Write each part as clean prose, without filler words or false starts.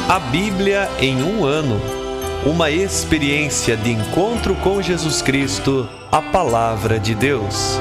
A Bíblia em um ano. Uma experiência de encontro com Jesus Cristo, a Palavra de Deus.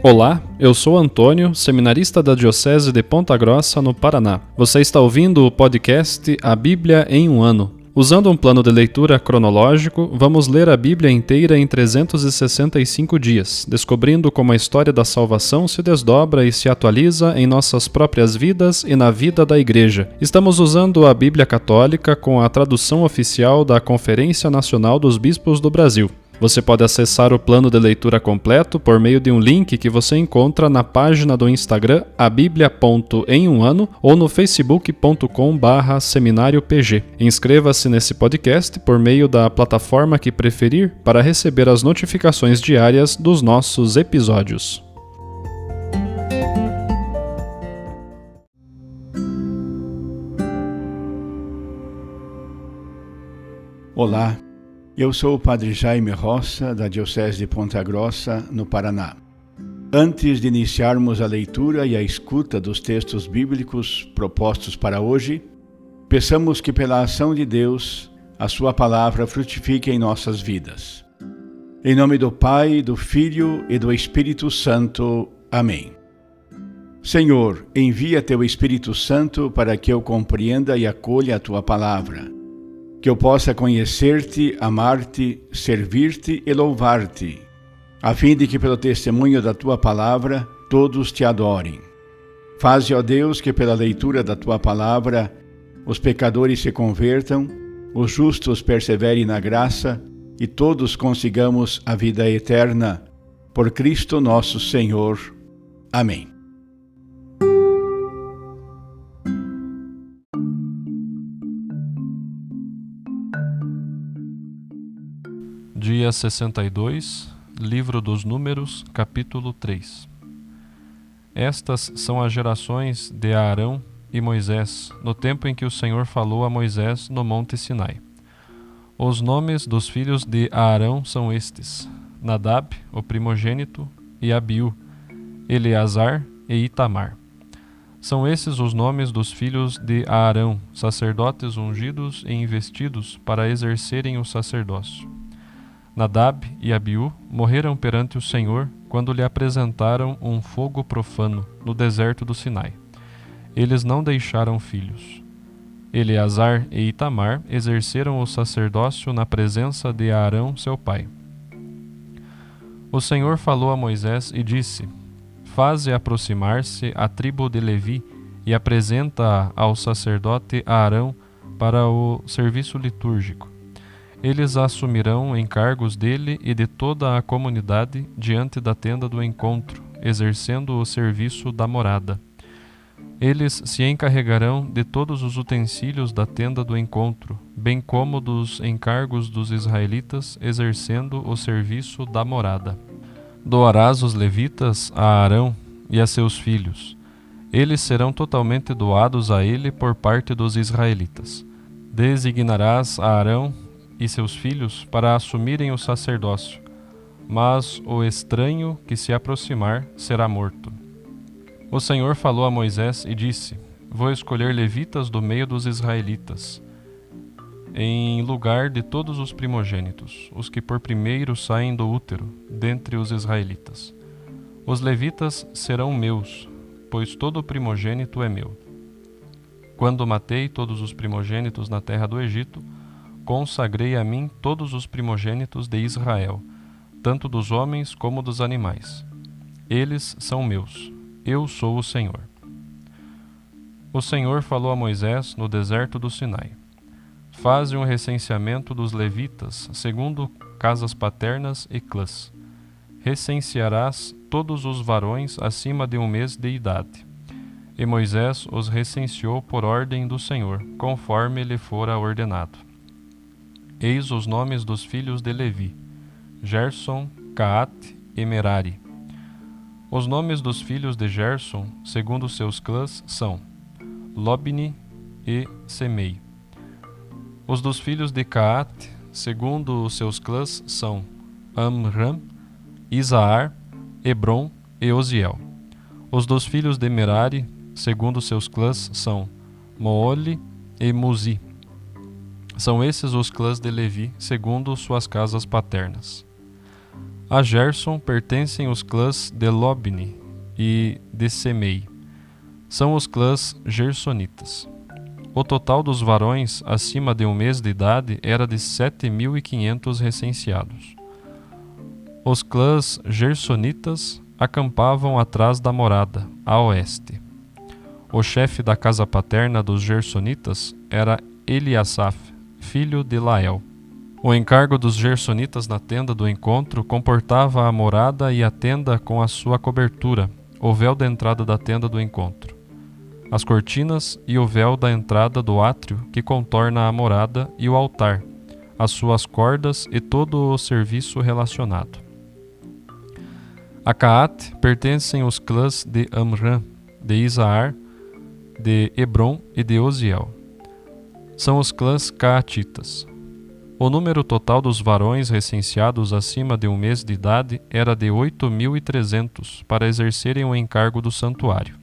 Olá, eu sou Antônio, seminarista da Diocese de Ponta Grossa, no Paraná. Você está ouvindo o podcast A Bíblia em um ano. Usando um plano de leitura cronológico, vamos ler a Bíblia inteira em 365 dias, descobrindo como a história da salvação se desdobra e se atualiza em nossas próprias vidas e na vida da Igreja. Estamos usando a Bíblia Católica com a tradução oficial da Conferência Nacional dos Bispos do Brasil. Você pode acessar o plano de leitura completo por meio de um link que você encontra na página do Instagram abiblia.emumano ou no facebook.com/seminariopg. Inscreva-se nesse podcast por meio da plataforma que preferir para receber as notificações diárias dos nossos episódios. Olá, eu sou o Padre Jaime Roça, da Diocese de Ponta Grossa, no Paraná. Antes de iniciarmos a leitura e a escuta dos textos bíblicos propostos para hoje, peçamos que pela ação de Deus, a sua palavra frutifique em nossas vidas. Em nome do Pai, do Filho e do Espírito Santo. Amém. Senhor, envia teu Espírito Santo para que eu compreenda e acolha a tua palavra, que eu possa conhecer-te, amar-te, servir-te e louvar-te, a fim de que pelo testemunho da tua palavra todos te adorem. Faze, ó Deus, que pela leitura da tua palavra os pecadores se convertam, os justos perseverem na graça e todos consigamos a vida eterna. Por Cristo nosso Senhor. Amém. Dia 62, Livro dos Números, capítulo 3. Estas são as gerações de Arão e Moisés, no tempo em que o Senhor falou a Moisés no Monte Sinai. Os nomes dos filhos de Arão são estes: Nadab, o primogênito, e Abiú, Eleazar e Itamar. São esses os nomes dos filhos de Arão, sacerdotes ungidos e investidos para exercerem o sacerdócio. Nadab e Abiú morreram perante o Senhor quando lhe apresentaram um fogo profano no deserto do Sinai. Eles não deixaram filhos. Eleazar e Itamar exerceram o sacerdócio na presença de Arão, seu pai. O Senhor falou a Moisés e disse: Faze aproximar-se a tribo de Levi e apresenta-a ao sacerdote Arão para o serviço litúrgico. Eles assumirão encargos dele e de toda a comunidade diante da tenda do encontro, exercendo o serviço da morada. Eles se encarregarão de todos os utensílios da tenda do encontro, bem como dos encargos dos israelitas, exercendo o serviço da morada. Doarás os levitas a Arão e a seus filhos. Eles serão totalmente doados a ele por parte dos israelitas. Designarás a Arão e seus filhos para assumirem o sacerdócio, mas o estranho que se aproximar será morto. O Senhor falou a Moisés e disse: Vou escolher levitas do meio dos israelitas, em lugar de todos os primogênitos, os que por primeiro saem do útero, dentre os israelitas. Os levitas serão meus, pois todo primogênito é meu. Quando matei todos os primogênitos na terra do Egito, consagrei a mim todos os primogênitos de Israel, tanto dos homens como dos animais. Eles são meus. Eu sou o Senhor. O Senhor falou a Moisés no deserto do Sinai: Faze um recenseamento dos levitas, segundo casas paternas e clãs. Recensearás todos os varões acima de 1 mês de idade. E Moisés os recenseou por ordem do Senhor, conforme lhe fora ordenado. Eis os nomes dos filhos de Levi: Gerson, Caate e Merari. Os nomes dos filhos de Gerson, segundo seus clãs, são Lobni e Semei. Os dos filhos de Caate, segundo os seus clãs, são Amram, Isaar, Hebron e Oziel. Os dos filhos de Merari, segundo seus clãs, são Moole e Muzi. São esses os clãs de Levi, segundo suas casas paternas. A Gerson pertencem os clãs de Lobni e de Semei. São os clãs gersonitas. O total dos varões acima de 1 mês de idade era de 7.500 recenseados. Os clãs gersonitas acampavam atrás da morada, a oeste. O chefe da casa paterna dos gersonitas era Eliasaf, filho de Lael. O encargo dos gersonitas na tenda do encontro comportava a morada e a tenda com a sua cobertura, o véu da entrada da tenda do encontro, as cortinas e o véu da entrada do átrio que contorna a morada e o altar, as suas cordas e todo o serviço relacionado. A Caate pertencem os clãs de Amram, de Isaar, de Hebron e de Oziel. São os clãs caatitas. O número total dos varões recenseados acima de 1 mês de idade era de 8.300 para exercerem o encargo do santuário.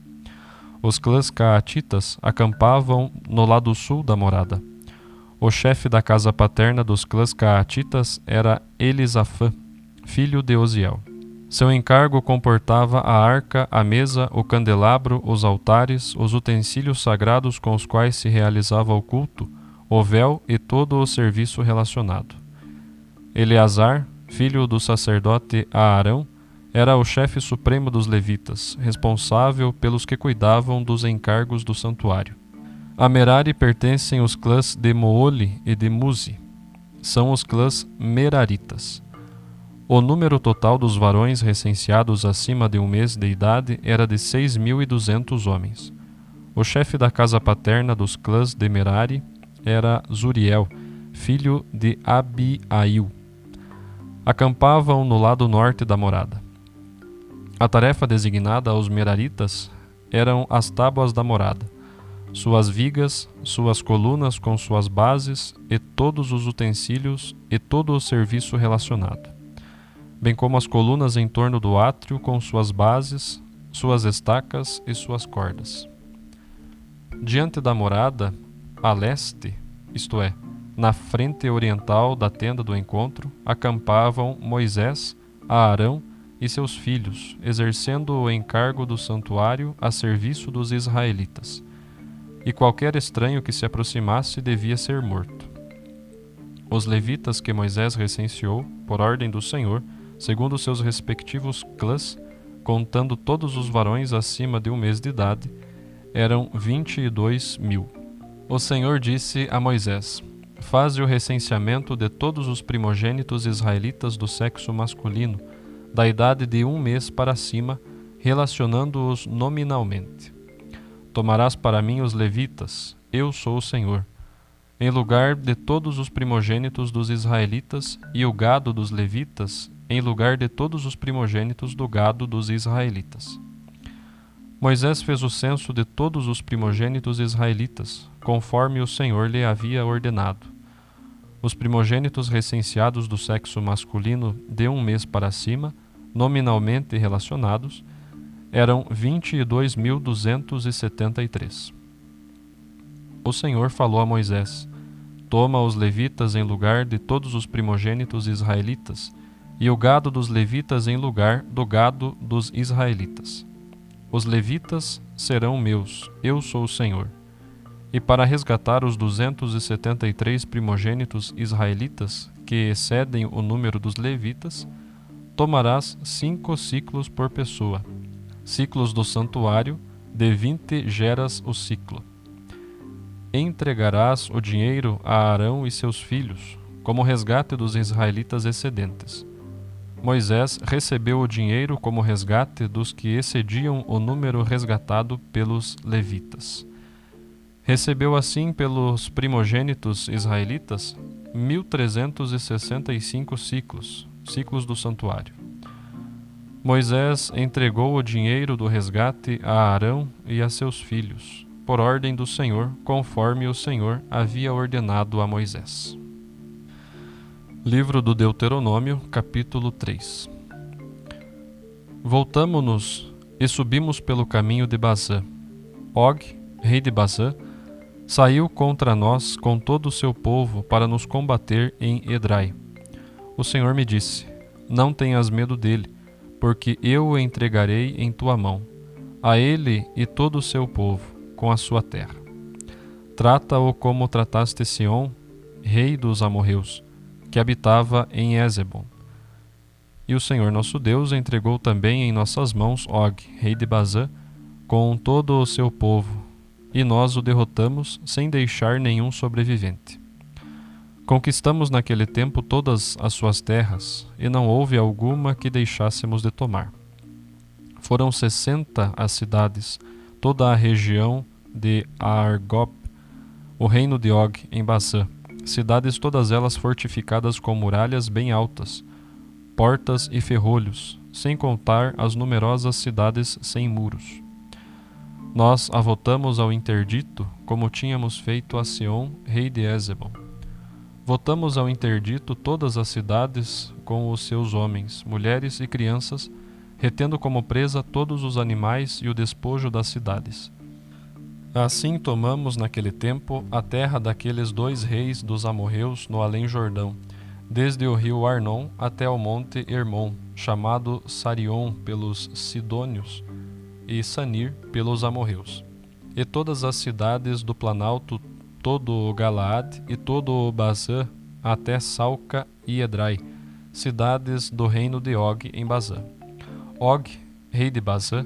Os clãs caatitas acampavam no lado sul da morada. O chefe da casa paterna dos clãs caatitas era Elisafã, filho de Oziel. Seu encargo comportava a arca, a mesa, o candelabro, os altares, os utensílios sagrados com os quais se realizava o culto, o véu e todo o serviço relacionado. Eleazar, filho do sacerdote Aarão, era o chefe supremo dos levitas, responsável pelos que cuidavam dos encargos do santuário. A Merari pertencem os clãs de Moole e de Muzi. São os clãs meraritas. O número total dos varões recenseados acima de 1 mês de idade era de 6.200 homens. O chefe da casa paterna dos clãs de Merari era Zuriel, filho de Abiail. Acampavam no lado norte da morada. A tarefa designada aos meraritas eram as tábuas da morada, suas vigas, suas colunas com suas bases e todos os utensílios e todo o serviço relacionado, bem como as colunas em torno do átrio com suas bases, suas estacas e suas cordas. Diante da morada, a leste, isto é, na frente oriental da tenda do encontro, acampavam Moisés, Aarão e seus filhos, exercendo o encargo do santuário a serviço dos israelitas. E qualquer estranho que se aproximasse devia ser morto. Os levitas que Moisés recenseou, por ordem do Senhor, segundo seus respectivos clãs, contando todos os varões acima de 1 mês de idade, eram 22.000. O Senhor disse a Moisés: Faze o recenseamento de todos os primogênitos israelitas do sexo masculino, da idade de 1 mês para cima, relacionando-os nominalmente. Tomarás para mim os levitas, eu sou o Senhor, em lugar de todos os primogênitos dos israelitas, e o gado dos levitas, em lugar de todos os primogênitos do gado dos israelitas. Moisés fez o censo de todos os primogênitos israelitas, conforme o Senhor lhe havia ordenado. Os primogênitos recenseados do sexo masculino de 1 mês para cima, nominalmente relacionados, eram 22.273. O Senhor falou a Moisés: Toma os levitas em lugar de todos os primogênitos israelitas, e o gado dos levitas em lugar do gado dos israelitas. Os levitas serão meus, eu sou o Senhor. E para resgatar os 273 primogênitos israelitas, que excedem o número dos levitas, tomarás 5 ciclos por pessoa, ciclos do santuário, de 20 geras o ciclo. Entregarás o dinheiro a Arão e seus filhos, como resgate dos israelitas excedentes. Moisés recebeu o dinheiro como resgate dos que excediam o número resgatado pelos levitas. Recebeu assim pelos primogênitos israelitas 1.365 ciclos do santuário. Moisés entregou o dinheiro do resgate a Arão e a seus filhos, por ordem do Senhor, conforme o Senhor havia ordenado a Moisés. Livro do Deuteronômio, capítulo 3. Voltamo-nos e subimos pelo caminho de Bazã. Og, rei de Bazã, saiu contra nós com todo o seu povo para nos combater em Edrai. O Senhor me disse: não tenhas medo dele, porque eu o entregarei em tua mão, a ele e todo o seu povo, com a sua terra. Trata-o como trataste Sión, rei dos amorreus, que habitava em Hesbom. E o Senhor nosso Deus entregou também em nossas mãos Og, rei de Bazã, com todo o seu povo, e nós o derrotamos sem deixar nenhum sobrevivente. Conquistamos naquele tempo todas as suas terras, e não houve alguma que deixássemos de tomar. Foram 60 as cidades, toda a região de Argob, o reino de Og em Bazã, cidades todas elas fortificadas com muralhas bem altas, portas e ferrolhos, sem contar as numerosas cidades sem muros. Nós a votamos ao interdito, como tínhamos feito a Sión, rei de Hesbom. Votamos ao interdito todas as cidades com os seus homens, mulheres e crianças, retendo como presa todos os animais e o despojo das cidades. Assim tomamos naquele tempo a terra daqueles 2 reis dos amorreus no além-Jordão, desde o rio Arnon até o monte Hermon, chamado Sarion pelos sidônios e Sanir pelos amorreus, e todas as cidades do planalto, todo o Galaad e todo o Bazã, até Salca e Edrai, cidades do reino de Og em Bazã. Og, rei de Bazã,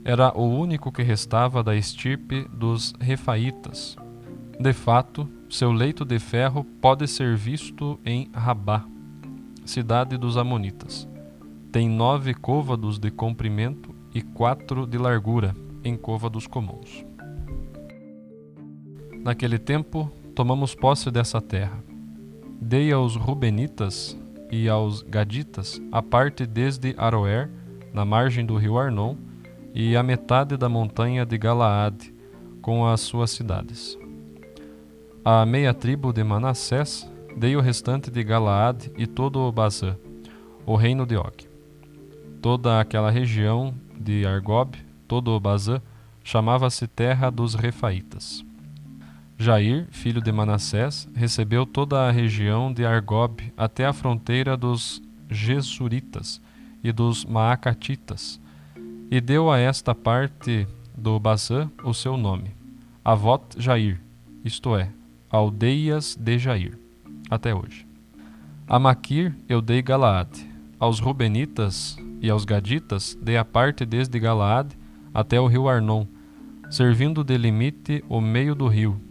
era o único que restava da estirpe dos Refaitas. De fato, seu leito de ferro pode ser visto em Rabá, cidade dos Amonitas. Tem 9 côvados de comprimento e 4 de largura, em côvados comuns. Naquele tempo, tomamos posse dessa terra. Dei aos Rubenitas e aos Gaditas a parte desde Aroer, na margem do rio Arnon, e a metade da montanha de Galaad, com as suas cidades. À meia tribo de Manassés dei o restante de Galaad e todo o Bazã, o reino de Og. Toda aquela região de Argob, todo o Bazã, chamava-se terra dos Refaitas. Jair, filho de Manassés, recebeu toda a região de Argob até a fronteira dos Gesuritas e dos Maacatitas, e deu a esta parte do Bazã o seu nome, Avot Jair, isto é, Aldeias de Jair, até hoje. A Maquir eu dei Galaad, aos Rubenitas e aos Gaditas dei a parte desde Galaad até o rio Arnon, servindo de limite o meio do rio,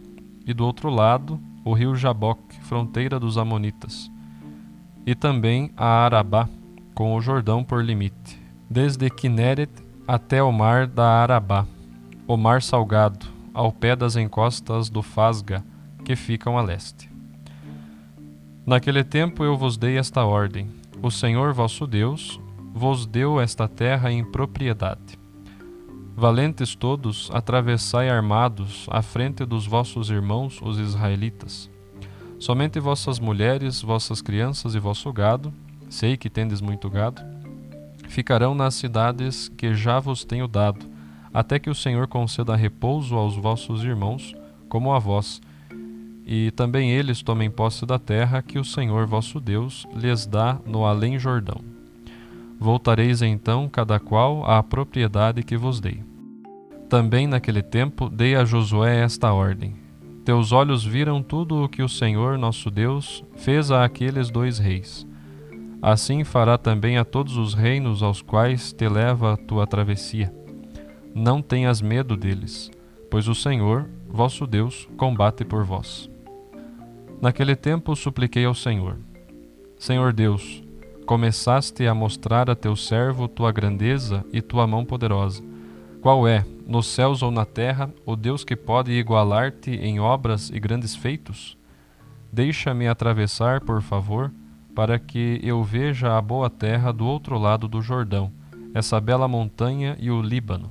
e do outro lado o rio Jaboque, fronteira dos Amonitas, e também a Arabá, com o Jordão por limite, desde Kineret até o mar da Arabá, o mar salgado, ao pé das encostas do Fasga, que ficam a leste. Naquele tempo eu vos dei esta ordem: o Senhor vosso Deus vos deu esta terra em propriedade. Valentes todos, atravessai armados à frente dos vossos irmãos, os israelitas. Somente vossas mulheres, vossas crianças e vosso gado, sei que tendes muito gado, ficarão nas cidades que já vos tenho dado, até que o Senhor conceda repouso aos vossos irmãos, como a vós, e também eles tomem posse da terra que o Senhor vosso Deus lhes dá no além-Jordão. Voltareis então, cada qual, à propriedade que vos dei. Também naquele tempo dei a Josué esta ordem: teus olhos viram tudo o que o Senhor nosso Deus fez a aqueles 2 reis. Assim fará também a todos os reinos aos quais te leva a tua travessia. Não tenhas medo deles, pois o Senhor, vosso Deus, combate por vós. Naquele tempo supliquei ao Senhor: Senhor Deus, começaste a mostrar a teu servo tua grandeza e tua mão poderosa. Qual é, nos céus ou na terra, o Deus que pode igualar-te em obras e grandes feitos? Deixa-me atravessar, por favor, para que eu veja a boa terra do outro lado do Jordão, essa bela montanha e o Líbano.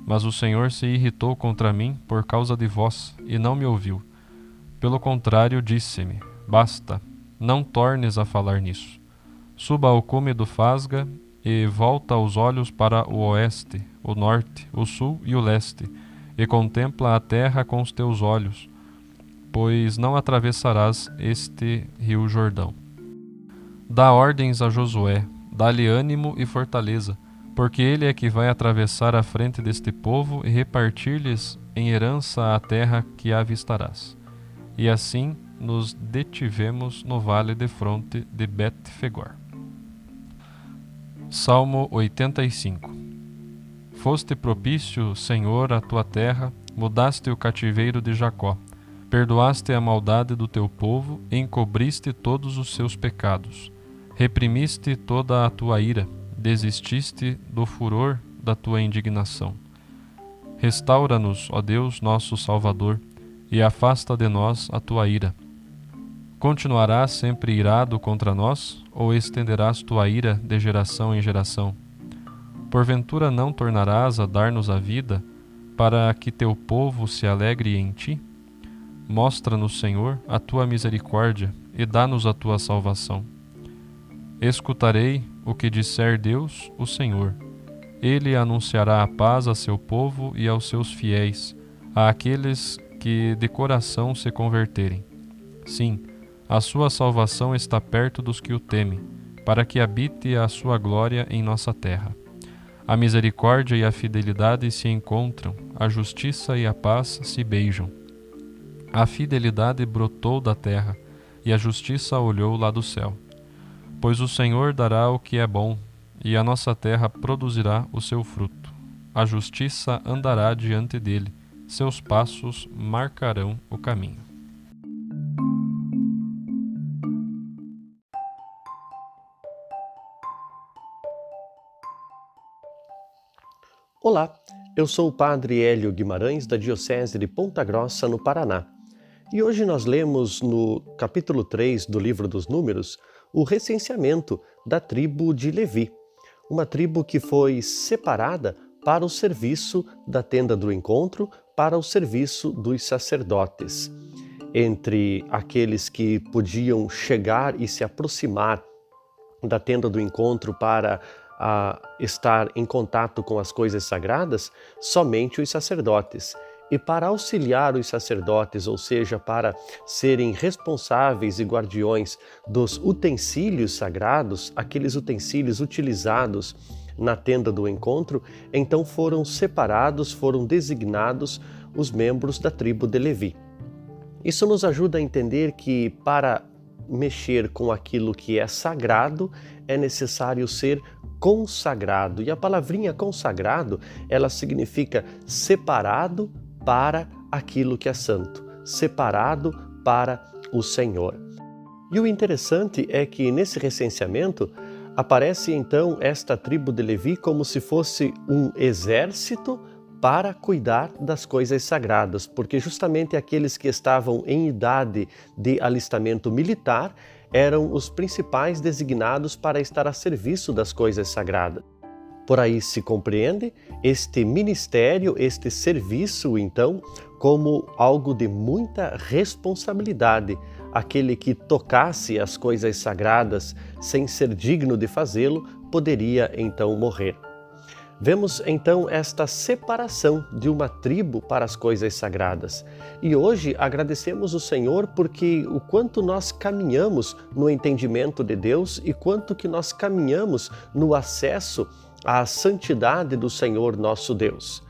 Mas o Senhor se irritou contra mim por causa de vós, e não me ouviu. Pelo contrário, disse-me: basta, não tornes a falar nisso. Suba ao cume do Fasga e volta os olhos para o oeste, o norte, o sul e o leste, e contempla a terra com os teus olhos, pois não atravessarás este rio Jordão. Dá ordens a Josué, dá-lhe ânimo e fortaleza, porque ele é que vai atravessar a frente deste povo e repartir-lhes em herança a terra que avistarás. E assim nos detivemos no vale de fronte de Bet-Fegor. Salmo 85. Foste propício, Senhor, à tua terra, mudaste o cativeiro de Jacó, perdoaste a maldade do teu povo e encobriste todos os seus pecados. Reprimiste toda a tua ira, desististe do furor da tua indignação. Restaura-nos, ó Deus, nosso Salvador, e afasta de nós a tua ira. Continuarás sempre irado contra nós, ou estenderás tua ira de geração em geração? Porventura não tornarás a dar-nos a vida, para que teu povo se alegre em ti? Mostra-nos, Senhor, a tua misericórdia, e dá-nos a tua salvação. Escutarei o que disser Deus, o Senhor. Ele anunciará a paz a seu povo e aos seus fiéis, àqueles que de coração se converterem. Sim, a sua salvação está perto dos que o temem, para que habite a sua glória em nossa terra. A misericórdia e a fidelidade se encontram, a justiça e a paz se beijam. A fidelidade brotou da terra, e a justiça olhou lá do céu. Pois o Senhor dará o que é bom, e a nossa terra produzirá o seu fruto. A justiça andará diante dele, seus passos marcarão o caminho. Olá, eu sou o Padre Hélio Guimarães, da Diocese de Ponta Grossa, no Paraná. E hoje nós lemos no capítulo 3 do Livro dos Números o recenseamento da tribo de Levi, uma tribo que foi separada para o serviço da tenda do encontro, para o serviço dos sacerdotes. Entre aqueles que podiam chegar e se aproximar da tenda do encontro para estar em contato com as coisas sagradas, somente os sacerdotes. E para auxiliar os sacerdotes, ou seja, para serem responsáveis e guardiões dos utensílios sagrados, aqueles utensílios utilizados na tenda do encontro, então foram separados, foram designados os membros da tribo de Levi. Isso nos ajuda a entender que para mexer com aquilo que é sagrado, é necessário ser consagrado. E a palavrinha consagrado, ela significa separado para aquilo que é santo, separado para o Senhor. E o interessante é que nesse recenseamento aparece então esta tribo de Levi como se fosse um exército para cuidar das coisas sagradas, porque justamente aqueles que estavam em idade de alistamento militar eram os principais designados para estar a serviço das coisas sagradas. Por aí se compreende este ministério, este serviço, então, como algo de muita responsabilidade. Aquele que tocasse as coisas sagradas sem ser digno de fazê-lo, poderia então morrer. Vemos então esta separação de uma tribo para as coisas sagradas. E hoje agradecemos o Senhor porque o quanto nós caminhamos no entendimento de Deus e quanto que nós caminhamos no acesso à santidade do Senhor nosso Deus.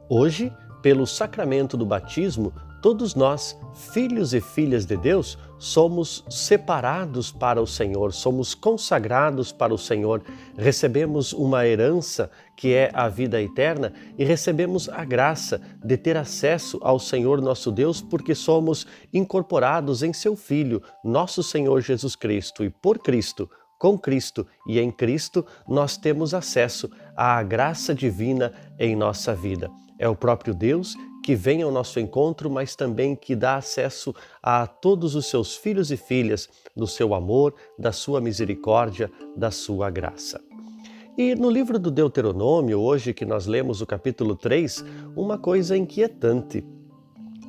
Hoje, pelo sacramento do batismo, todos nós, filhos e filhas de Deus, somos separados para o Senhor, somos consagrados para o Senhor, recebemos uma herança que é a vida eterna e recebemos a graça de ter acesso ao Senhor nosso Deus porque somos incorporados em seu Filho, nosso Senhor Jesus Cristo, e por Cristo, com Cristo e em Cristo, nós temos acesso à graça divina em nossa vida. É o próprio Deus que vem ao nosso encontro, mas também que dá acesso a todos os seus filhos e filhas do seu amor, da sua misericórdia, da sua graça. E no livro do Deuteronômio, hoje que nós lemos o capítulo 3, uma coisa inquietante.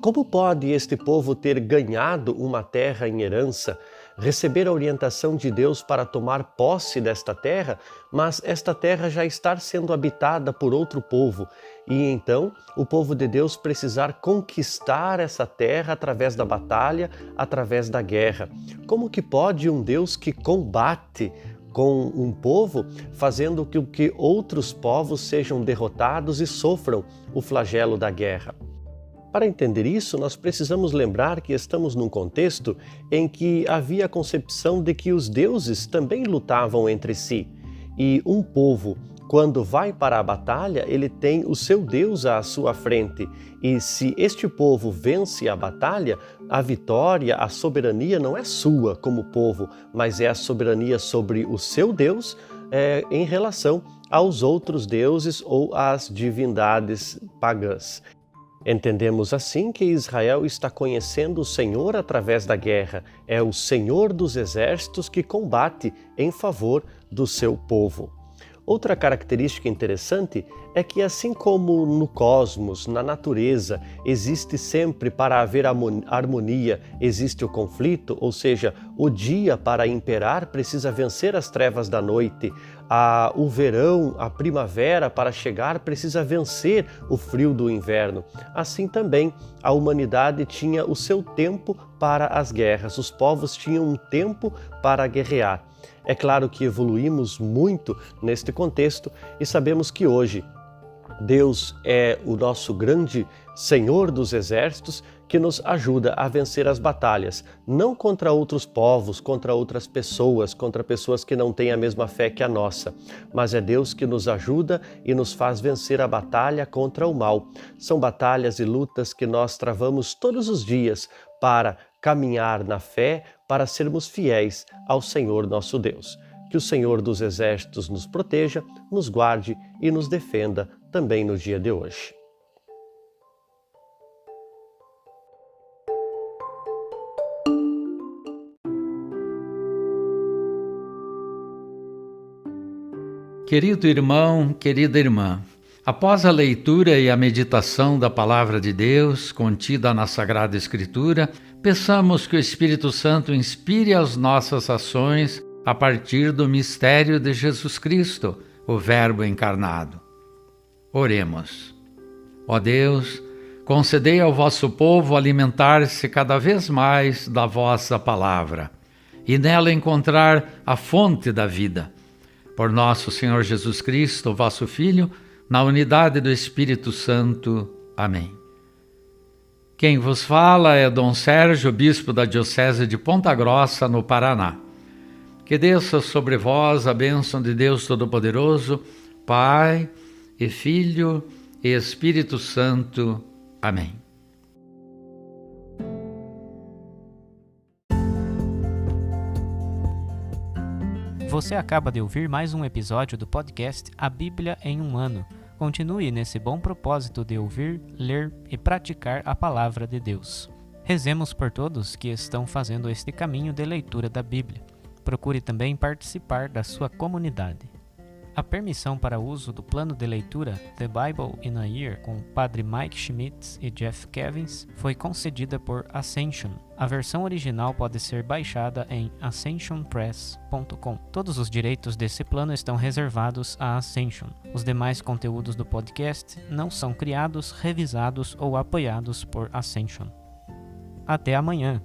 Como pode este povo ter ganhado uma terra em herança, receber a orientação de Deus para tomar posse desta terra, mas esta terra já está sendo habitada por outro povo. E então o povo de Deus precisar conquistar essa terra através da batalha, através da guerra. Como que pode um Deus que combate com um povo, fazendo com que outros povos sejam derrotados e sofram o flagelo da guerra? Para entender isso, nós precisamos lembrar que estamos num contexto em que havia a concepção de que os deuses também lutavam entre si. E um povo, quando vai para a batalha, ele tem o seu Deus à sua frente. E se este povo vence a batalha, a vitória, a soberania não é sua como povo, mas é a soberania sobre o seu Deus em relação aos outros deuses ou às divindades pagãs. Entendemos assim que Israel está conhecendo o Senhor através da guerra. É o Senhor dos exércitos que combate em favor do seu povo. Outra característica interessante é que, assim como no cosmos, na natureza, existe sempre para haver harmonia, existe o conflito, ou seja, o dia para imperar precisa vencer as trevas da noite, o verão, a primavera para chegar precisa vencer o frio do inverno. Assim também a humanidade tinha o seu tempo para as guerras, os povos tinham um tempo para guerrear. É claro que evoluímos muito neste contexto e sabemos que hoje Deus é o nosso grande Senhor dos exércitos que nos ajuda a vencer as batalhas, não contra outros povos, contra outras pessoas, contra pessoas que não têm a mesma fé que a nossa, mas é Deus que nos ajuda e nos faz vencer a batalha contra o mal. São batalhas e lutas que nós travamos todos os dias para caminhar na fé, para sermos fiéis ao Senhor nosso Deus. Que o Senhor dos exércitos nos proteja, nos guarde e nos defenda também no dia de hoje. Querido irmão, querida irmã, após a leitura e a meditação da Palavra de Deus contida na Sagrada Escritura, peçamos que o Espírito Santo inspire as nossas ações a partir do mistério de Jesus Cristo, o Verbo encarnado. Oremos. Ó Deus, concedei ao vosso povo alimentar-se cada vez mais da vossa palavra e nela encontrar a fonte da vida. Por nosso Senhor Jesus Cristo, vosso Filho, na unidade do Espírito Santo. Amém. Quem vos fala é Dom Sérgio, bispo da Diocese de Ponta Grossa, no Paraná. Que desça sobre vós a bênção de Deus Todo-Poderoso, Pai e Filho e Espírito Santo. Amém. Você acaba de ouvir mais um episódio do podcast A Bíblia em um Ano. Continue nesse bom propósito de ouvir, ler e praticar a Palavra de Deus. Rezemos por todos que estão fazendo este caminho de leitura da Bíblia. Procure também participar da sua comunidade. A permissão para uso do plano de leitura The Bible in a Year com o Padre Mike Schmitz e Jeff Cavins foi concedida por Ascension. A versão original pode ser baixada em ascensionpress.com. Todos os direitos desse plano estão reservados à Ascension. Os demais conteúdos do podcast não são criados, revisados ou apoiados por Ascension. Até amanhã!